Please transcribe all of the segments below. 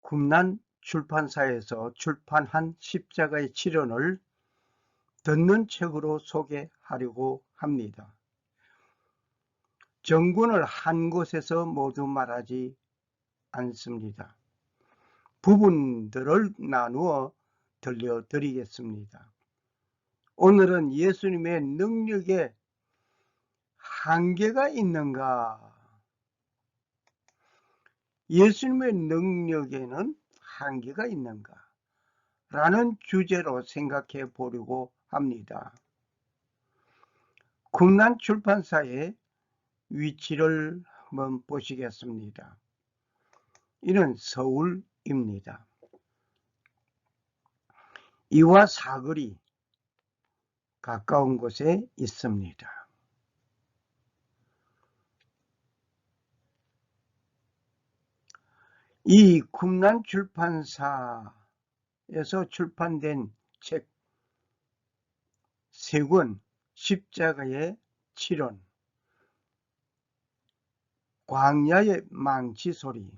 꿈난 출판사에서 출판한 십자가의 치료를 듣는 책으로 소개하려고 합니다. 정군을 한 곳에서 모두 말하지 않습니다. 부분들을 나누어 들려드리겠습니다. 오늘은 예수님의 능력에 한계가 있는가? 예수님의 능력에는 한계가 있는가? 라는 주제로 생각해 보려고 합니다. 꿈난 출판사의 위치를 한번 보시겠습니다. 이는 서울입니다. 이와 사거리 가까운 곳에 있습니다. 이 꿈난 출판사에서 출판된 책 3권, 십자가의 치론, 광야의 망치 소리,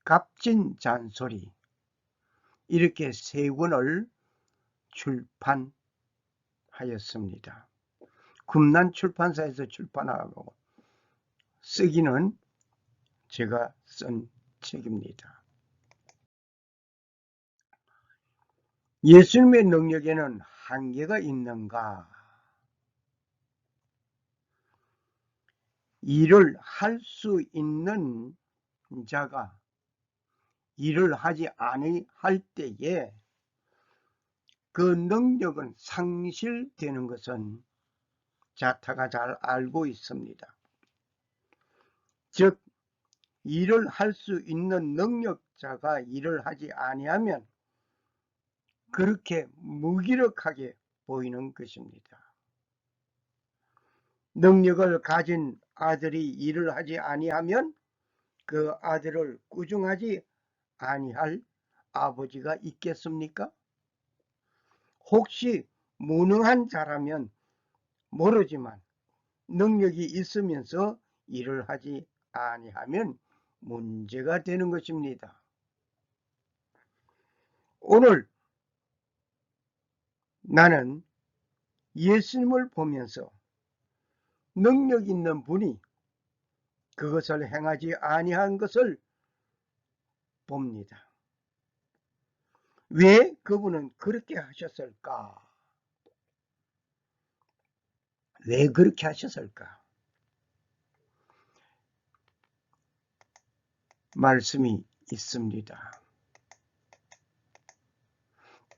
값진 잔소리, 이렇게 3권을 출판하였습니다. 꿈난 출판사에서 출판하고 쓰기는 제가 쓴 책입니다. 예수님의 능력에는 한계가 있는가? 일을 할 수 있는 자가 일을 하지 아니할 때에 그 능력은 상실되는 것은 자타가 잘 알고 있습니다. 즉, 일을 할 수 있는 능력자가 일을 하지 아니하면 그렇게 무기력하게 보이는 것입니다. 능력을 가진 아들이 일을 하지 아니하면 그 아들을 꾸중하지 아니할 아버지가 있겠습니까? 혹시 무능한 자라면 모르지만 능력이 있으면서 일을 하지 아니하면 문제가 되는 것입니다. 오늘 나는 예수님을 보면서 능력 있는 분이 그것을 행하지 아니한 것을 봅니다. 왜 그분은 그렇게 하셨을까? 왜 그렇게 하셨을까? 말씀이 있습니다.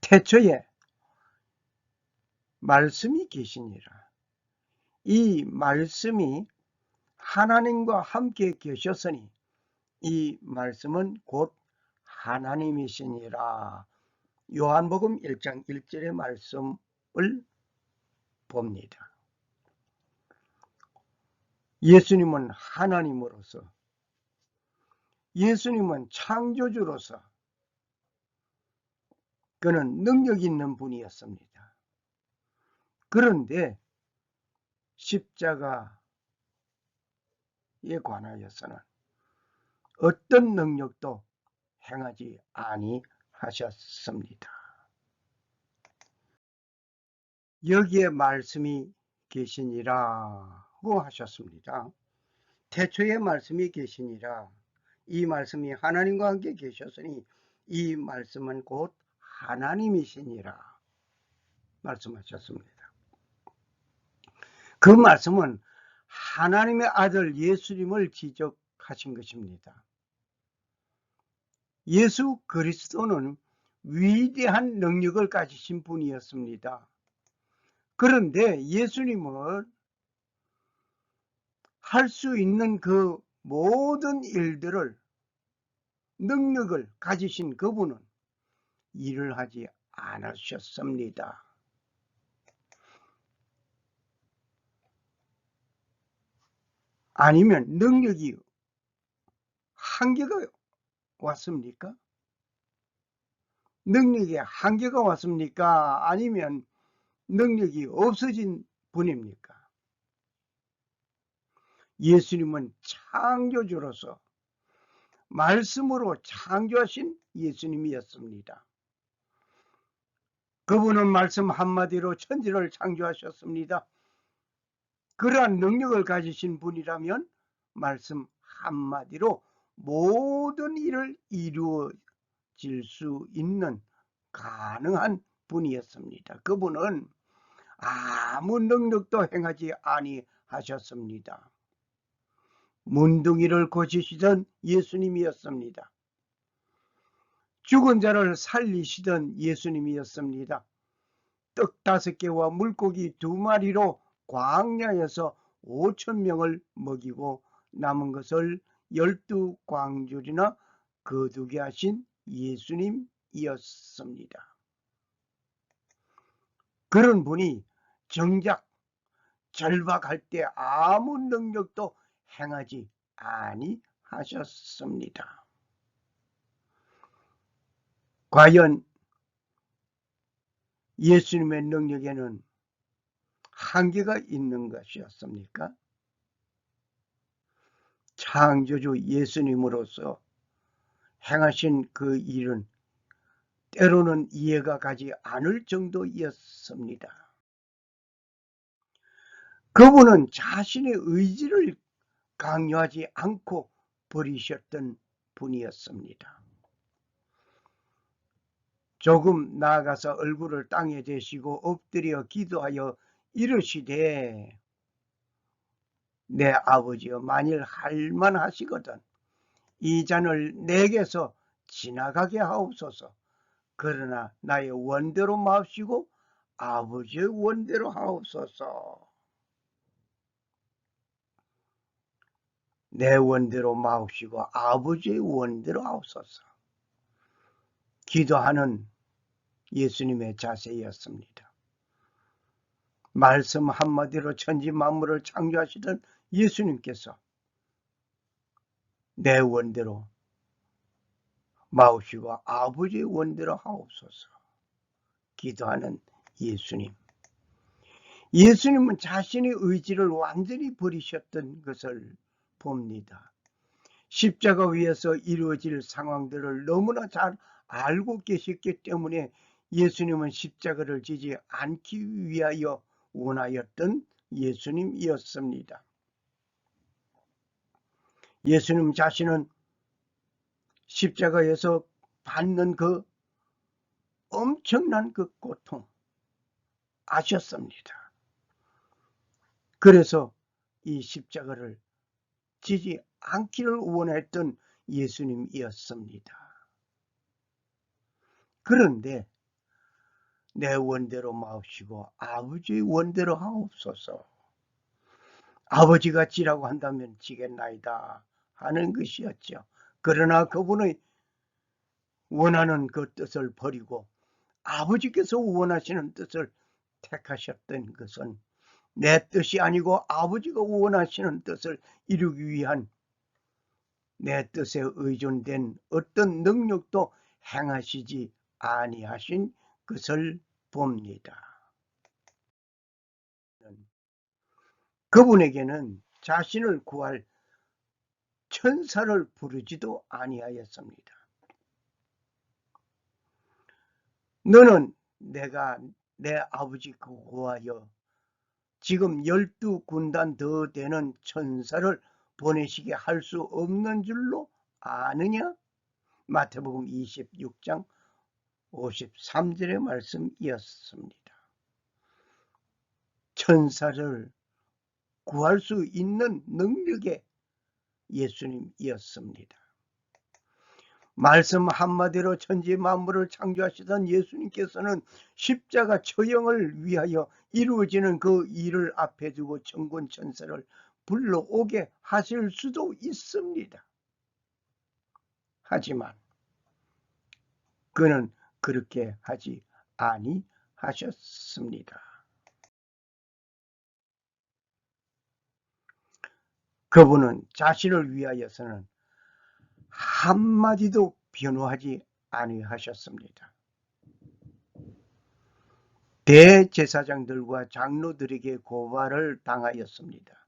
태초에 말씀이 계시니라. 이 말씀이 하나님과 함께 계셨으니 이 말씀은 곧 하나님이시니라. 요한복음 1장 1절의 말씀을 봅니다. 예수님은 하나님으로서, 예수님은 창조주로서 그는 능력 있는 분이었습니다. 그런데 십자가에 관하여서는 어떤 능력도 행하지 아니하셨습니다. 여기에 말씀이 계시니라고 하셨습니다. 태초에 말씀이 계시니라. 이 말씀이 하나님과 함께 계셨으니 이 말씀은 곧 하나님이시니라 말씀하셨습니다. 그 말씀은 하나님의 아들 예수님을 지적하신 것입니다. 예수 그리스도는 위대한 능력을 가지신 분이었습니다. 그런데 예수님은 할 수 있는 그 모든 일들을, 능력을 가지신 그분은 일을 하지 않으셨습니다. 아니면 능력이 한계가 왔습니까? 능력에 한계가 왔습니까? 아니면 능력이 없어진 분입니까? 예수님은 창조주로서 말씀으로 창조하신 예수님이었습니다. 그분은 말씀 한마디로 천지를 창조하셨습니다. 그러한 능력을 가지신 분이라면 말씀 한마디로 모든 일을 이루어질 수 있는 가능한 분이었습니다. 그분은 아무 능력도 행하지 아니하셨습니다. 문둥이를 고치시던 예수님이었습니다. 죽은 자를 살리시던 예수님이었습니다. 떡 5개와 물고기 2마리로 광야에서 5,000명을 먹이고 남은 것을 12광줄이나 거두게 하신 예수님이었습니다. 그런 분이 정작 절박할 때 아무 능력도 행하지 아니하셨습니다. 과연 예수님의 능력에는 한계가 있는 것이었습니까? 창조주 예수님으로서 행하신 그 일은 때로는 이해가 가지 않을 정도였습니다. 그분은 자신의 의지를 강요하지 않고 버리셨던 분이었습니다. 조금 나아가서 얼굴을 땅에 대시고 엎드려 기도하여 이르시되 내 아버지여 만일 할만하시거든 이 잔을 내게서 지나가게 하옵소서. 그러나 나의 원대로 마옵시고 아버지의 원대로 하옵소서. 내 원대로 마옵시고 아버지의 원대로 하옵소서. 기도하는 예수님의 자세였습니다. 말씀 한마디로 천지 만물을 창조하시던 예수님께서 내 원대로 마옵시고 아버지의 원대로 하옵소서. 기도하는 예수님. 예수님은 자신의 의지를 완전히 버리셨던 것을 봅니다. 십자가 위에서 이루어질 상황들을 너무나 잘 알고 계셨기 때문에 예수님은 십자가를 지지 않기 위하여 원하였던 예수님이었습니다. 예수님 자신은 십자가에서 받는 그 엄청난 그 고통 아셨습니다. 그래서 이 십자가를 지지 않기를 원했던 예수님이었습니다. 그런데 내 원대로 마옵시고 아버지의 원대로 하옵소서. 아버지가 지라고 한다면 지겠나이다 하는 것이었죠. 그러나 그분의 원하는 그 뜻을 버리고 아버지께서 원하시는 뜻을 택하셨던 것은 내 뜻이 아니고 아버지가 원하시는 뜻을 이루기 위한 내 뜻에 의존된 어떤 능력도 행하시지 아니하신 것을 봅니다. 그분에게는 자신을 구할 천사를 부르지도 아니하였습니다. 너는 내가 내 아버지 구하여 지금 12군단 더 되는 천사를 보내시게 할 수 없는 줄로 아느냐? 마태복음 26장 53절의 말씀이었습니다. 천사를 구할 수 있는 능력의 예수님이었습니다. 말씀 한마디로 천지 만물을 창조하시던 예수님께서는 십자가 처형을 위하여 이루어지는 그 일을 앞에 두고 천군 천사를 불러오게 하실 수도 있습니다. 하지만 그는 그렇게 하지 아니하셨습니다. 그분은 자신을 위하여서는 한마디도 변호하지 아니하셨습니다. 대제사장들과 장로들에게 고발을 당하였습니다.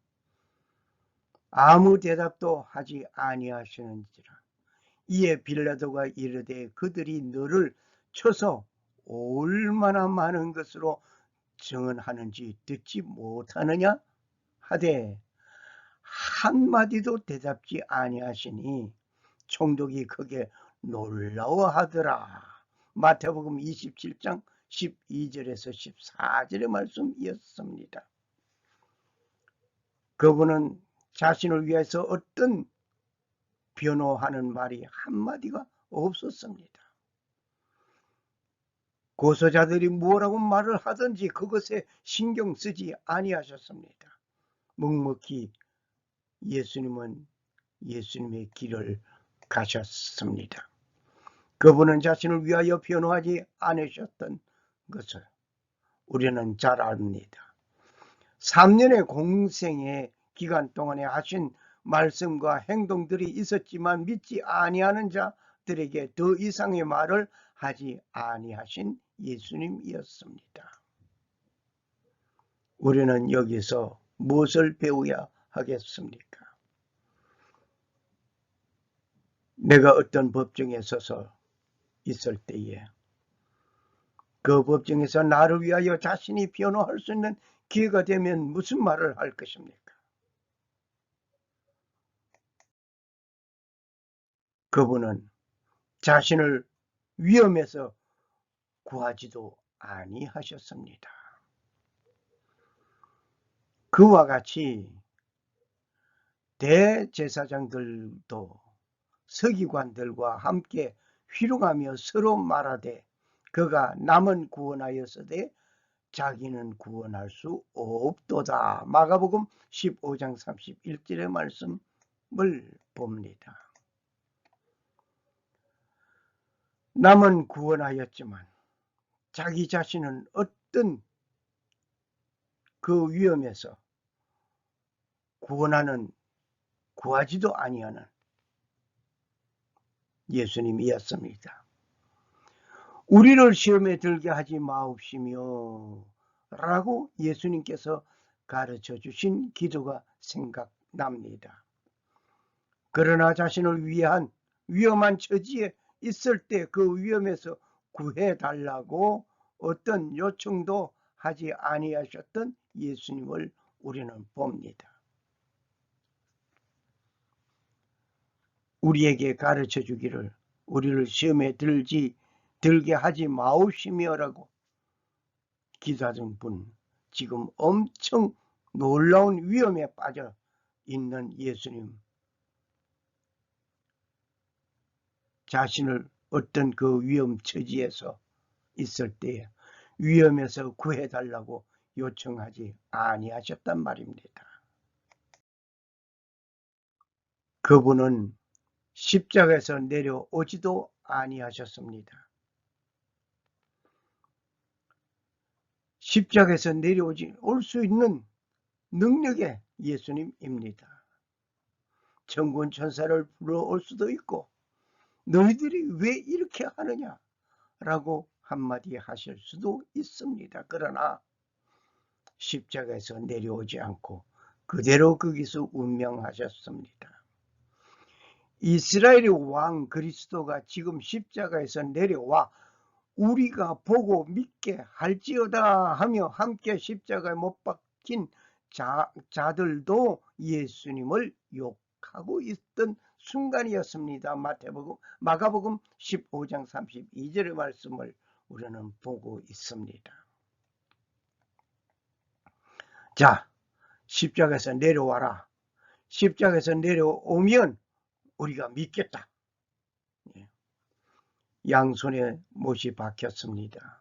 아무 대답도 하지 아니하시는지라. 이에 빌라도가 이르되 그들이 너를 쳐서 얼마나 많은 것으로 증언하는지 듣지 못하느냐 하되 한마디도 대답지 아니하시니 총독이 크게 놀라워하더라. 마태복음 27장 12절에서 14절의 말씀이었습니다. 그분은 자신을 위해서 어떤 변호하는 말이 한마디가 없었습니다. 고소자들이 뭐라고 말을 하든지 그것에 신경 쓰지 아니하셨습니다. 묵묵히 예수님은 예수님의 길을 가셨습니다. 그분은 자신을 위하여 변호하지 않으셨던 것을 우리는 잘 압니다. 3년의 공생의 기간 동안에 하신 말씀과 행동들이 있었지만 믿지 아니하는 자들에게 더 이상의 말을 하지 아니하신 예수님이었습니다. 우리는 여기서 무엇을 배워야 하겠습니까? 내가 어떤 법정에 서서 있을 때에 그 법정에서 나를 위하여 자신이 변호할 수 있는 기회가 되면 무슨 말을 할 것입니까? 그분은 자신을 위험에서 구하지도 아니하셨습니다. 그와 같이 대제사장들도 서기관들과 함께 희롱하며 서로 말하되 그가 남은 구원하였으되 자기는 구원할 수 없도다. 마가복음 15장 31절의 말씀을 봅니다. 남은 구원하였지만 자기 자신은 어떤 그 위험에서 구하지도 아니하는 예수님이었습니다. 우리를 시험에 들게 하지 마옵시며 라고 예수님께서 가르쳐 주신 기도가 생각납니다. 그러나 자신을 위한 위험한 처지에 있을 때 그 위험에서 구해달라고 어떤 요청도 하지 아니하셨던 예수님을 우리는 봅니다. 우리에게 가르쳐 주기를 우리를 시험에 들게 하지 마옵시며라고 기도하던 분, 지금 엄청 놀라운 위험에 빠져 있는 예수님, 자신을 어떤 그 위험 처지에서 있을 때 위험에서 구해달라고 요청하지 아니하셨단 말입니다. 그분은 십자가에서 내려오지도 아니하셨습니다. 십자가에서 올 수 있는 능력의 예수님입니다. 천군 천사를 불러올 수도 있고 너희들이 왜 이렇게 하느냐 라고 한마디 하실 수도 있습니다. 그러나 십자가에서 내려오지 않고 그대로 거기서 운명하셨습니다. 이스라엘의 왕 그리스도가 지금 십자가에서 내려와 우리가 보고 믿게 할지어다 하며 함께 십자가에 못 박힌 자들도 예수님을 욕하고 있던 순간이었습니다. 마가복음 15장 32절의 말씀을 우리는 보고 있습니다. 자, 십자가에서 내려와라. 십자가에서 내려오면 우리가 믿겠다. 양손에 못이 박혔습니다.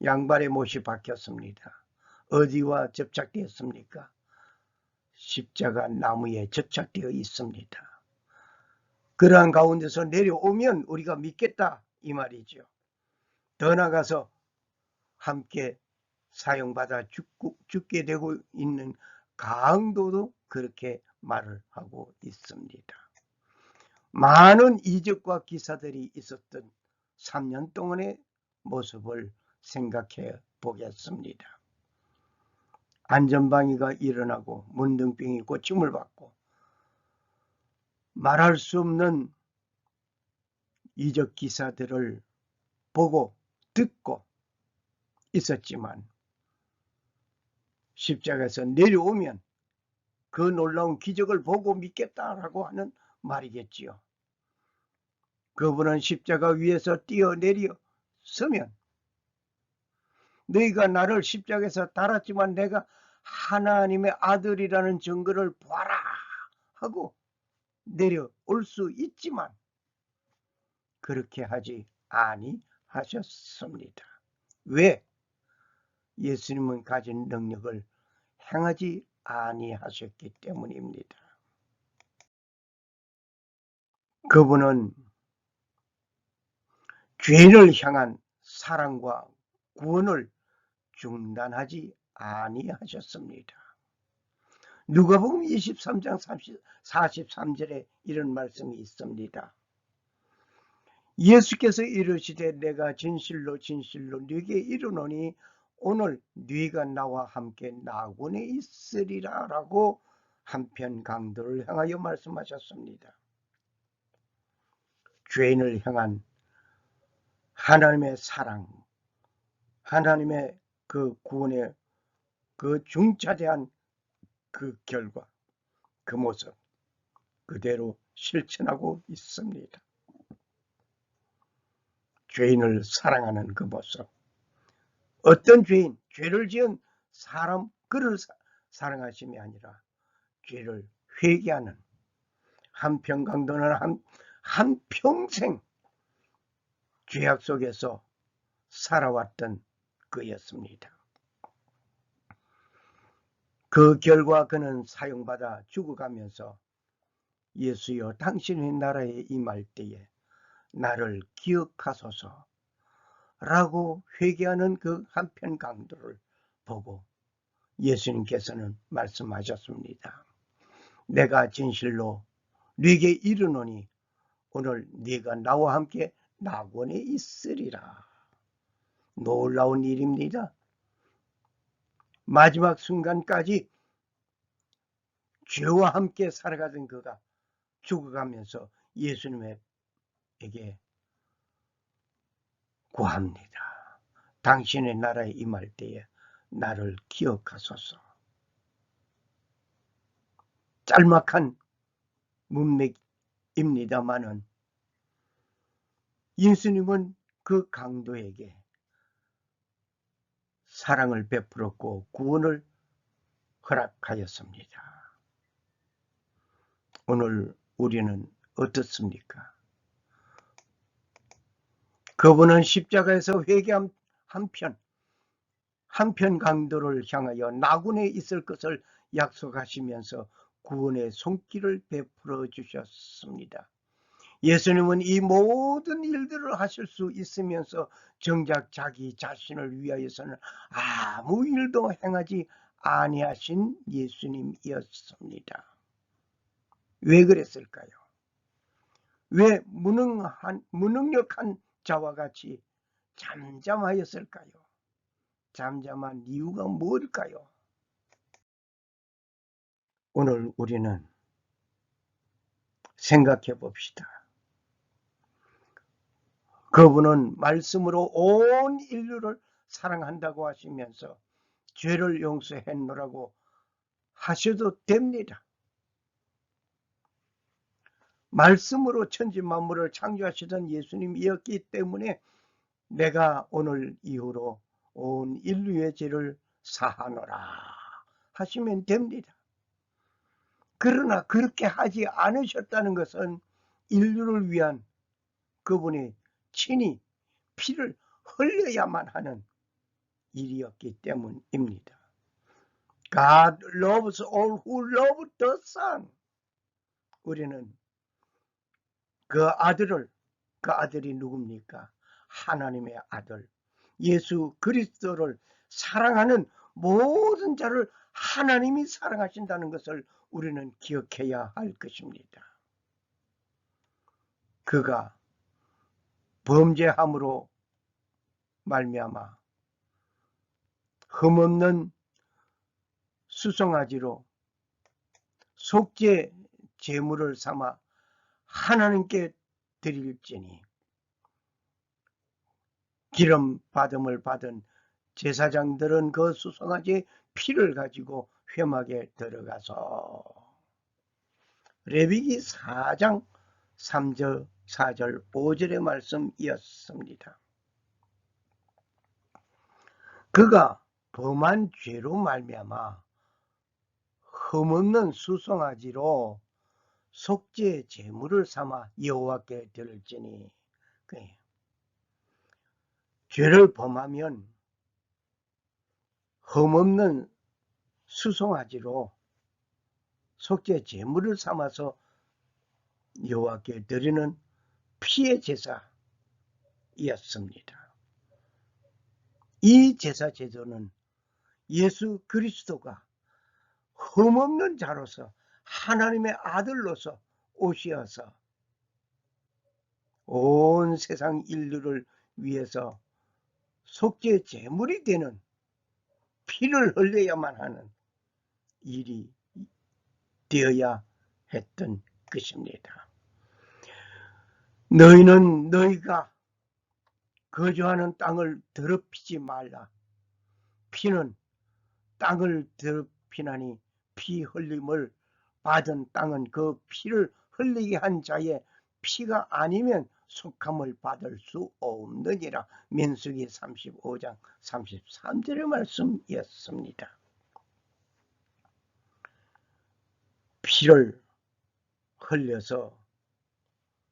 양발에 못이 박혔습니다. 어디와 접착되었습니까? 십자가 나무에 접착되어 있습니다. 그러한 가운데서 내려오면 우리가 믿겠다 이 말이죠. 더 나아가서 함께 사용받아 죽게 되고 있는 강도도 그렇게 말을 하고 있습니다. 많은 이적과 기사들이 있었던 3년 동안의 모습을 생각해 보겠습니다. 안전방위가 일어나고 문둥병이 고침을 받고 말할 수 없는 이적 기사들을 보고 듣고 있었지만 십자가에서 내려오면 그 놀라운 기적을 보고 믿겠다라고 하는 말이겠지요. 그분은 십자가 위에서 뛰어내려 서면 너희가 나를 십자가에서 달았지만 내가 하나님의 아들이라는 증거를 보아라 하고 내려올 수 있지만 그렇게 하지 아니하셨습니다. 왜? 예수님은 가진 능력을 행하지 아니하셨기 때문입니다. 그분은 죄인을 향한 사랑과 구원을 중단하지 아니하셨습니다. 누가복음 23장 43절에 이런 말씀이 있습니다. 예수께서 이르시되 내가 진실로 진실로 네게 이르노니 오늘 네가 나와 함께 낙원에 있으리라 라고 한편 강도를 향하여 말씀하셨습니다. 죄인을 향한 하나님의 사랑, 하나님의 그 구원의 그 중차대한 그 결과, 그 모습 그대로 실천하고 있습니다. 죄인을 사랑하는 그 모습. 어떤 죄인, 죄를 지은 사람 그를 사랑하심이 아니라 죄를 회개하는 한편 강도는 한평생 죄악 속에서 살아왔던 그였습니다. 그 결과 그는 사형받아 죽어가면서 예수여 당신의 나라에 임할 때에 나를 기억하소서 라고 회개하는 그 한편 강도를 보고 예수님께서는 말씀하셨습니다. 내가 진실로 네게 이르노니 오늘 네가 나와 함께 낙원에 있으리라. 놀라운 일입니다. 마지막 순간까지 죄와 함께 살아가던 그가 죽어가면서 예수님에게 구합니다. 당신의 나라에 임할 때에 나를 기억하소서. 짤막한 문맥입니다마는 예수님은 그 강도에게 사랑을 베풀었고 구원을 허락하였습니다. 오늘 우리는 어떻습니까? 그분은 십자가에서 회개한 한편 강도를 향하여 낙원에 있을 것을 약속하시면서 구원의 손길을 베풀어 주셨습니다. 예수님은 이 모든 일들을 하실 수 있으면서 정작 자기 자신을 위하여서는 아무 일도 행하지 아니하신 예수님이었습니다. 왜 그랬을까요? 왜 무능력한 자와 같이 잠잠하였을까요? 잠잠한 이유가 뭘까요? 오늘 우리는 생각해 봅시다. 그분은 말씀으로 온 인류를 사랑한다고 하시면서 죄를 용서했노라고 하셔도 됩니다. 말씀으로 천지 만물을 창조하시던 예수님이었기 때문에 내가 오늘 이후로 온 인류의 죄를 사하노라 하시면 됩니다. 그러나 그렇게 하지 않으셨다는 것은 인류를 위한 그분이 친히 피를 흘려야만 하는 일이었기 때문입니다. God loves all who love the Son. 우리는 그 아들이 누굽니까? 하나님의 아들 예수 그리스도를 사랑하는 모든 자를 하나님이 사랑하신다는 것을 우리는 기억해야 할 것입니다. 그가 범죄함으로 말미암아 흠없는 수송아지로 속죄 제물을 삼아 하나님께 드릴지니 기름 받음을 받은 제사장들은 그 수송아지의 피를 가지고 회막에 들어가서 레위기 4장 3절 4절 5절의 말씀이었습니다. 그가 범한 죄로 말미암아 흠없는 수송아지로 속죄 제물을 삼아 여호와께 드릴지니, 죄를 범하면 흠없는 수송아지로 속죄 제물을 삼아서 여호와께 드리는 피의 제사였습니다. 이 제사 제도는 예수 그리스도가 흠없는 자로서 하나님의 아들로서 오시어서 온 세상 인류를 위해서 속죄 제물이 되는 피를 흘려야만 하는 일이 되어야 했던 것입니다. 너희는 너희가 거주하는 땅을 더럽히지 말라. 피는 땅을 더럽히나니 피 흘림을 받은 땅은 그 피를 흘리게 한 자의 피가 아니면 속함을 받을 수 없느니라. 민수기 35장 33절의 말씀이었습니다. 피를 흘려서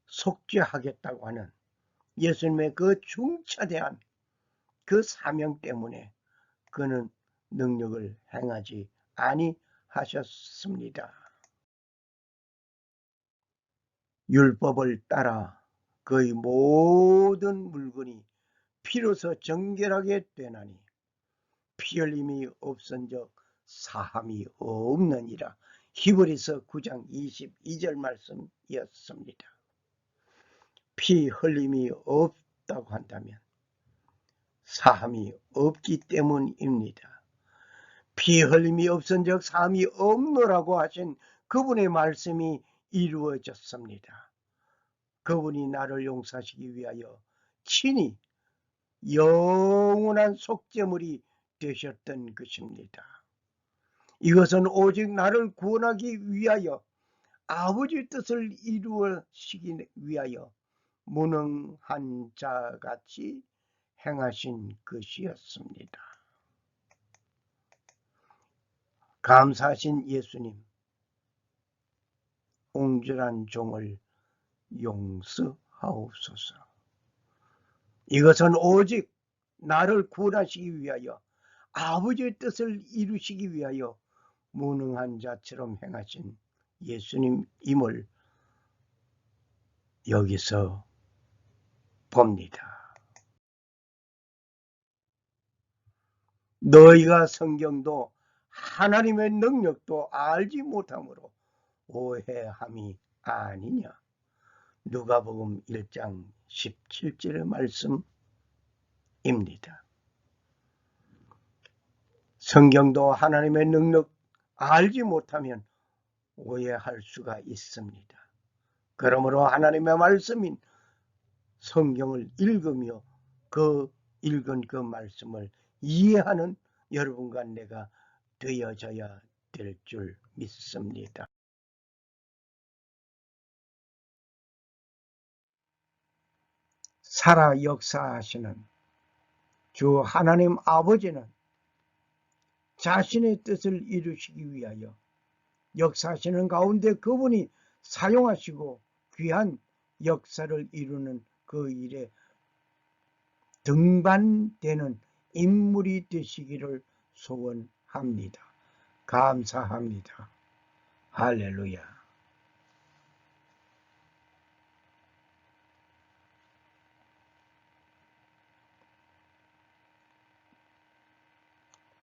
속죄하겠다고 하는 예수님의 그 중차대한 그 사명 때문에 그는 능력을 행하지 아니하셨습니다. 율법을 따라 그의 모든 물건이 피로서 정결하게 되나니 피 흘림이 없은즉 사함이 없느니라. 히브리서 9장 22절 말씀이었습니다. 피 흘림이 없다고 한다면 사함이 없기 때문입니다. 피 흘림이 없은즉 사함이 없노라고 하신 그분의 말씀이 이루어졌습니다. 그분이 나를 용서하시기 위하여 친히 영원한 속죄물이 되셨던 것입니다. 이것은 오직 나를 구원하기 위하여 아버지 뜻을 이루시기 위하여 무능한 자같이 행하신 것이었습니다. 감사하신 예수님, 옹졸한 종을 용서하옵소서. 이것은 오직 나를 구원하시기 위하여 아버지의 뜻을 이루시기 위하여 무능한 자처럼 행하신 예수님임을 여기서 봅니다. 너희가 성경도 하나님의 능력도 알지 못함으로 오해함이 아니냐. 누가복음 1장 17절의 말씀입니다. 성경도 하나님의 능력 알지 못하면 오해할 수가 있습니다. 그러므로 하나님의 말씀인 성경을 읽으며 그 읽은 그 말씀을 이해하는 여러분과 내가 되어져야 될 줄 믿습니다. 살아 역사하시는 주 하나님 아버지는 자신의 뜻을 이루시기 위하여 역사하시는 가운데 그분이 사용하시고 귀한 역사를 이루는 그 일에 등반되는 인물이 되시기를 소원합니다. 감사합니다. 할렐루야.